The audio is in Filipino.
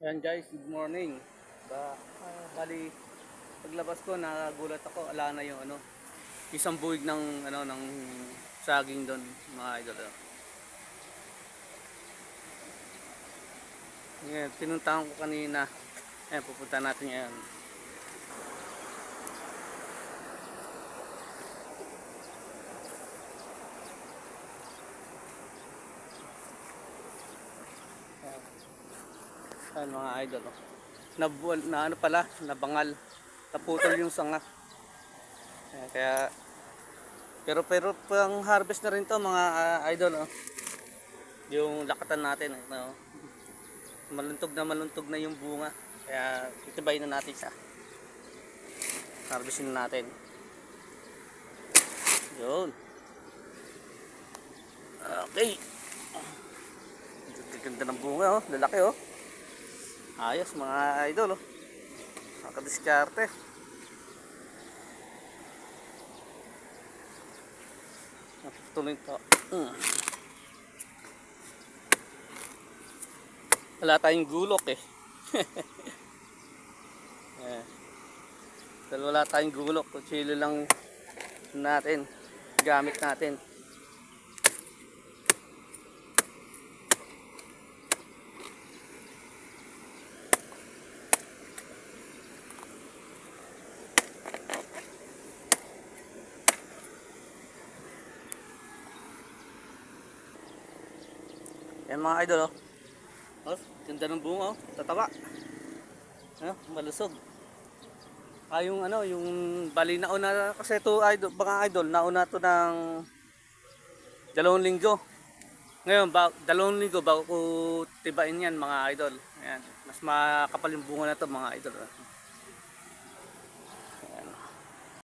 Yan guys, good morning. Bali, paglabas ko nagulat ako, ala na yung isang buwig ng ng saging doon, mga idol. Ngayon, pinuntahan ko kanina. Ayan, pupunta natin ngayon. Ayan mga idol. Nabuwal na pala, nabangal. Naputol yung sanga. Ayan, kaya pero pang harvest na rin to mga idol. Yung lakatan natin, maluntog na yung bunga. Kaya itibayin na natin siya. Harvestin na natin. Yun. Okay. Ganda ng bunga, lalaki, ayos mga idol, nakadiskarte. Tuloy to. Wala tayong gulok eh. Dahil wala tayong gulok, kutsilyo lang natin gamit natin. Yan mga idol, ganda ng bunga, tataba, malusog. Yung bali nauna kasi ito idol, mga idol, nauna to ng 2 linggo. Ngayon, 2 linggo bago ko tibain yan mga idol. Ayan, mas makapal yung bunga na to mga idol.